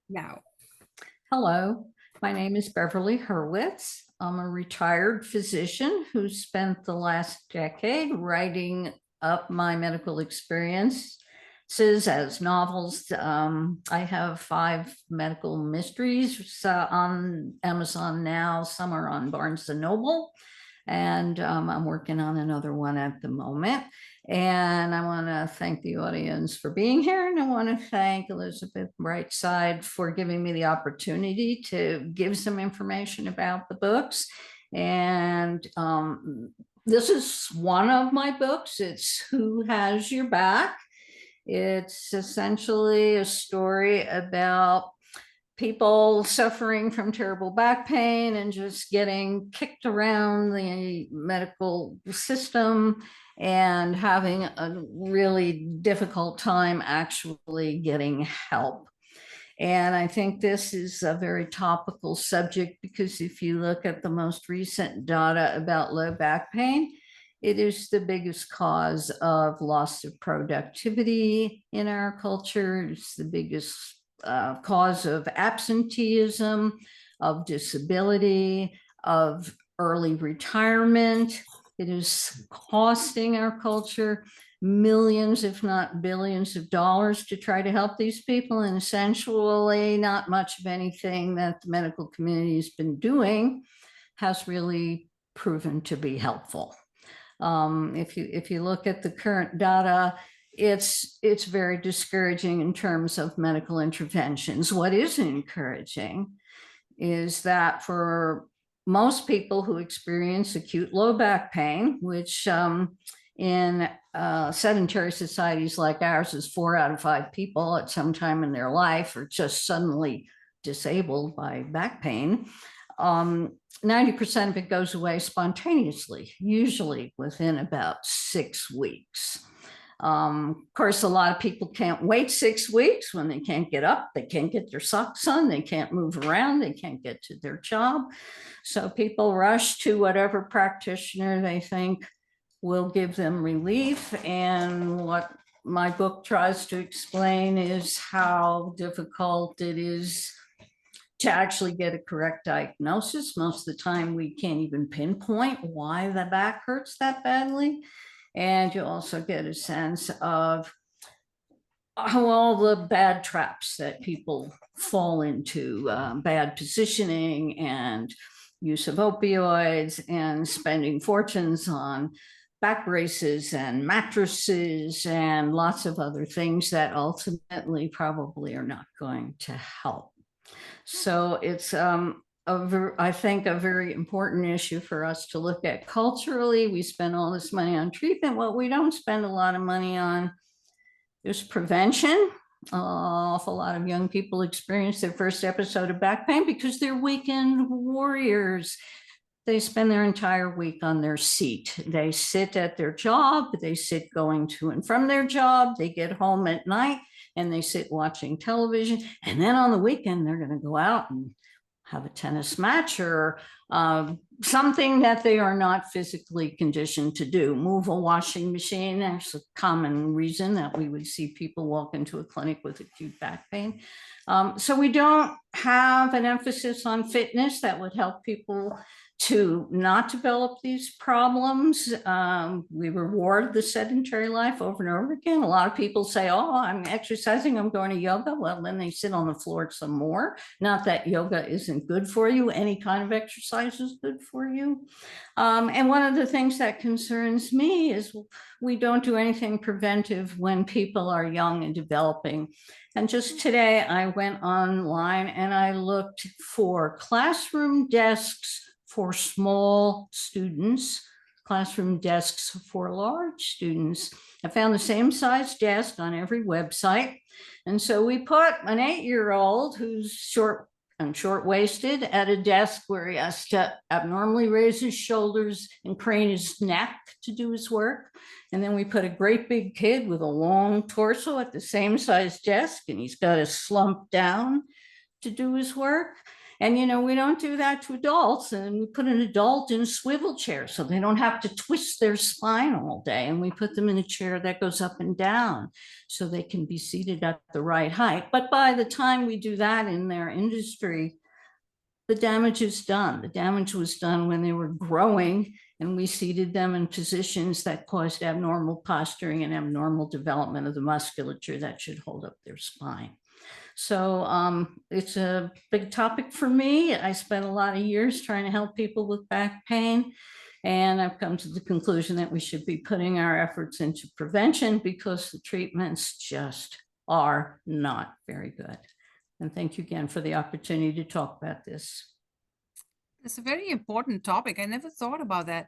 Now, Hello, my name is Beverly Hurwitz. I'm a retired physician who spent the last decade writing up my medical experiences as novels. I have 5 medical mysteries on Amazon now. Some are on Barnes and Noble, and I'm working on another one at the moment. And I want to thank the audience for being here. And I want to thank Elizabeth Brightside for giving me the opportunity to give some information about the books. And this is one of my books. It's Who Has Your Back? It's essentially a story about people suffering from terrible back pain and just getting kicked around the medical system and having a really difficult time actually getting help. And I think this is a very topical subject because if you look at the most recent data about low back pain, it is the biggest cause of loss of productivity in our culture. It's the biggest cause of absenteeism, of disability, of early retirement. It is costing our culture millions, if not billions of dollars to try to help these people. And essentially, not much of anything that the medical community has been doing has really proven to be helpful. If you look at the current data, it's very discouraging in terms of medical interventions. What is encouraging is that for most people who experience acute low back pain, which in sedentary societies like ours is 4 out of 5 people at some time in their life are just suddenly disabled by back pain. 90% of it goes away spontaneously, usually within about 6 weeks. Of course, a lot of people can't wait 6 weeks when they can't get up, they can't get their socks on, they can't move around, they can't get to their job. So people rush to whatever practitioner they think will give them relief. And what my book tries to explain is how difficult it is to actually get a correct diagnosis. Most of the time, we can't even pinpoint why the back hurts that badly. And you also get a sense of how all the bad traps that people fall into, bad positioning and use of opioids and spending fortunes on back braces and mattresses and lots of other things that ultimately probably are not going to help. So it's I think a very important issue for us to look at culturally. We spend all this money on treatment. What we don't spend a lot of money on is prevention. An awful lot of young people experience their first episode of back pain because they're weekend warriors. They spend their entire week on their seat. They sit at their job, they sit going to and from their job, they get home at night and they sit watching television. And then on the weekend, they're going to go out and have a tennis match or something that they are not physically conditioned to do. Move a washing machine. That's a common reason that we would see people walk into a clinic with acute back pain. So we don't have an emphasis on fitness that would help people to not develop these problems. We reward the sedentary life over and over again. A lot of people say, oh, I'm exercising, I'm going to yoga. Well, then they sit on the floor some more. Not that yoga isn't good for you. Any kind of exercise is good for you. And one of the things that concerns me is we don't do anything preventive when people are young and developing. And just today, I went online and I looked for classroom desks for small students, classroom desks for large students. I found the same size desk on every website. And so we put an 8-year-old who's short-waisted at a desk where he has to abnormally raise his shoulders and crane his neck to do his work. And then we put a great big kid with a long torso at the same size desk, and he's got to slump down to do his work. And, you know, we don't do that to adults. And we put an adult in a swivel chair so they don't have to twist their spine all day. And we put them in a chair that goes up and down so they can be seated at the right height. But by the time we do that in their industry, the damage is done. The damage was done when they were growing, and we seated them in positions that caused abnormal posturing and abnormal development of the musculature that should hold up their spine. So it's a big topic for me. I spent a lot of years trying to help people with back pain, and I've come to the conclusion that we should be putting our efforts into prevention because the treatments just are not very good. And thank you again for the opportunity to talk about this. It's a very important topic. I never thought about that.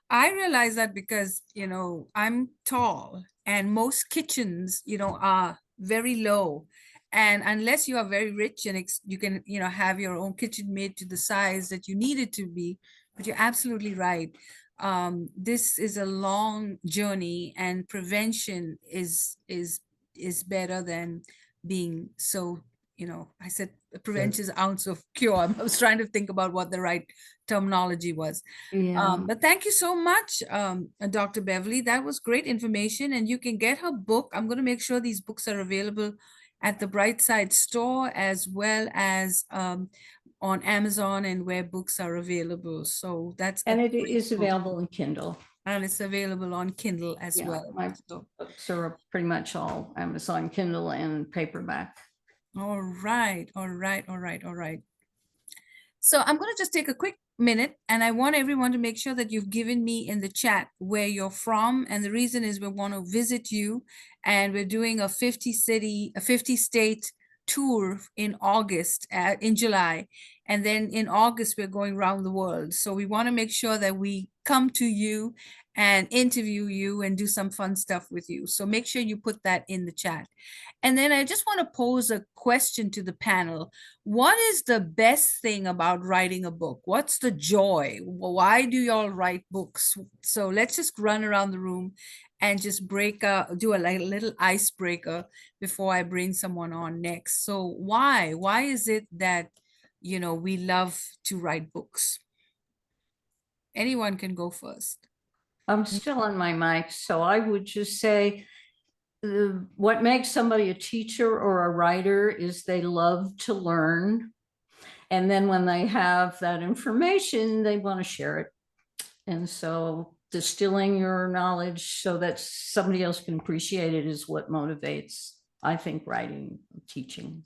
I realize that because, you know, I'm tall and most kitchens, you know, are very low. And unless you are very rich and you can, you know, have your own kitchen made to the size that you need it to be, but you're absolutely right. This is a long journey, and prevention is better than being so, you know, I said prevention is an ounce of cure. I was trying to think about what the right terminology was. Yeah. But thank you so much, Dr. Beverly. That was great information, and you can get her book. I'm going to make sure these books are available at the Brightside store as well as on Amazon and where books are available. So that's And it great is book. available in Kindle. And it's available on Kindle as Yeah, well. my books are pretty much all Amazon Kindle and paperback. All right, all right, all right, all right. So I'm going to just take a quick minute, and I want everyone to make sure that you've given me in the chat where you're from. And the reason is we want to visit you, and we're doing a 50 state tour in August, in July. And then in August, we're going around the world. So we want to make sure that we come to you and interview you and do some fun stuff with you. So make sure you put that in the chat. And then I just want to pose a question to the panel. What is the best thing about writing a book? What's the joy? Why do y'all write books? So let's just run around the room and just do a little icebreaker before I bring someone on next. So why is it that, you know, we love to write books? Anyone can go first. I'm still on my mic, so I would just say what makes somebody a teacher or a writer is they love to learn. And then when they have that information, they want to share it. And so distilling your knowledge so that somebody else can appreciate it is what motivates, I think, writing, teaching.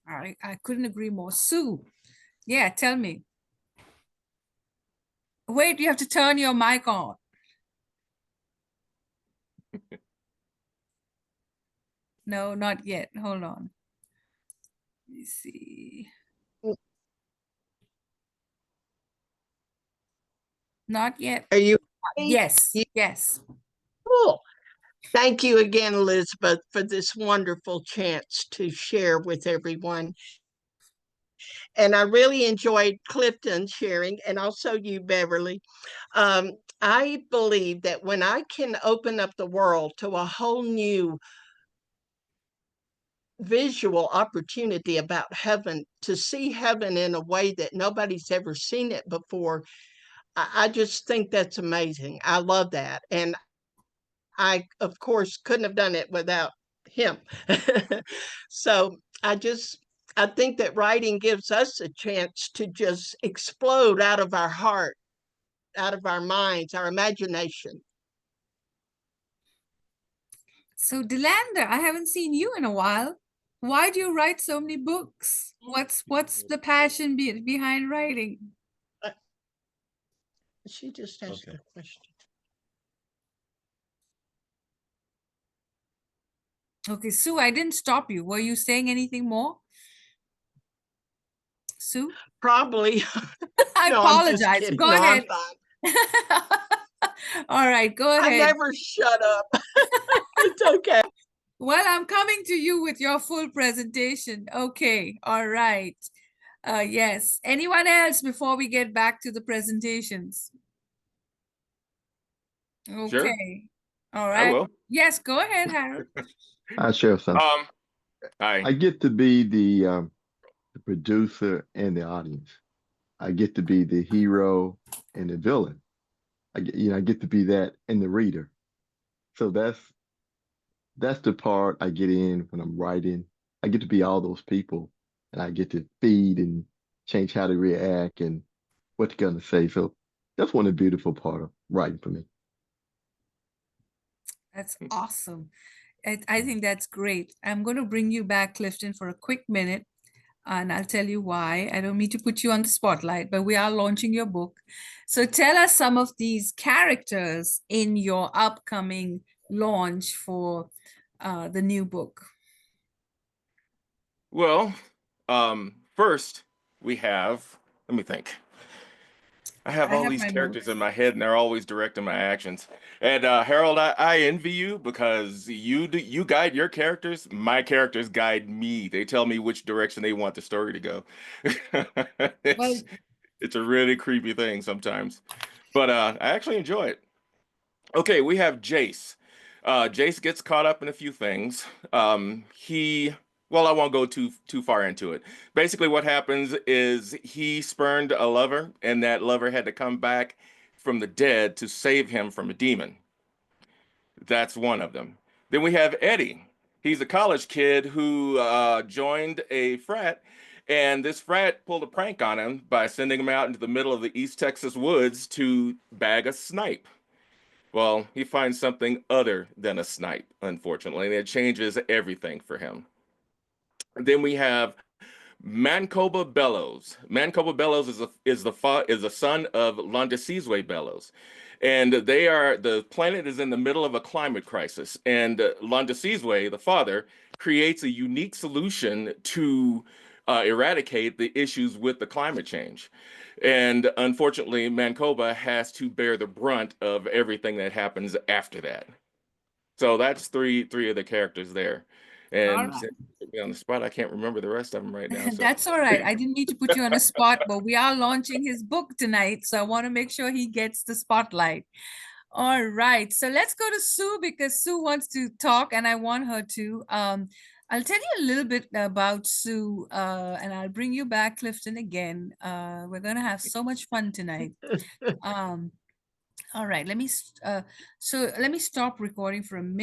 I couldn't agree more. Sue, yeah, tell me. Wait, you have to turn your mic on. No, not yet. Hold on. Let me see. Not yet. Are you? Yes, yes. Cool. Thank you again, Elizabeth, for this wonderful chance to share with everyone. And I really enjoyed Clifton sharing, and also you, Beverly. I believe that when I can open up the world to a whole new visual opportunity about heaven, to see heaven in a way that nobody's ever seen it before, I just think that's amazing. I love that. And I, of course, couldn't have done it without him. So I think that writing gives us a chance to just explode out of our heart, out of our minds, our imagination. So Delanda, I haven't seen you in a while. Why do you write so many books? What's the passion behind writing? She just asked a question. Okay, Sue, I didn't stop you. Were you saying anything more? Sue? Probably. I No, apologize. Go ahead. All right, go ahead. I never shut up. It's okay. Well, I'm coming to you with your full presentation. Okay, all right. Yes. Anyone else before we get back to the presentations? Okay. Sure. All right. I will. Yes, go ahead, Harold. Hi, Sheriff. Hi. I get to be the the producer, and the audience. I get to be the hero and the villain. I get to be that and the reader. So that's the part I get in when I'm writing. I get to be all those people, and I get to feed and change how they react and what they're gonna say. So that's one of the beautiful part of writing for me. That's awesome. I think that's great. I'm going to bring you back, Clifton, for a quick minute, and I'll tell you why. I don't mean to put you on the spotlight, but we are launching your book. So tell us some of these characters in your upcoming launch for the new book. Well, first we have, let me think. I have I all have these my characters in notes. my head and they're always directing my actions. And Harold, I envy you because you guide your characters. My characters guide me. They tell me which direction they want the story to go. Well, It's it's a really creepy thing sometimes. But I actually enjoy it. Okay, we have Jace. Jace gets caught up in a few things. Well, I won't go too far into it. Basically, what happens is he spurned a lover, and that lover had to come back from the dead to save him from a demon. That's one of them. Then we have Eddie. He's a college kid who joined a frat, and this frat pulled a prank on him by sending him out into the middle of the East Texas woods to bag a snipe. Well, he finds something other than a snipe, unfortunately, and it changes everything for him. Then we have Mancoba Bellows. Mancoba Bellows is the son of Londesizwe Bellows, and the planet is in the middle of a climate crisis, and Londesizwe, the father, creates a unique solution to eradicate the issues with the climate change. And unfortunately, Mancoba has to bear the brunt of everything that happens after that. So that's three of the characters there. all And right. since you put me on the spot, I can't remember the rest of them right now. So That's all right. I didn't need to put you on a spot, but we are launching his book tonight, so I want to make sure he gets the spotlight. All right, so let's go to Sue because Sue wants to talk and I want her to. I'll tell you a little bit about Sue, and I'll bring you back, Clifton, again. We're gonna have so much fun tonight. Um, all right, so let me stop recording for a minute.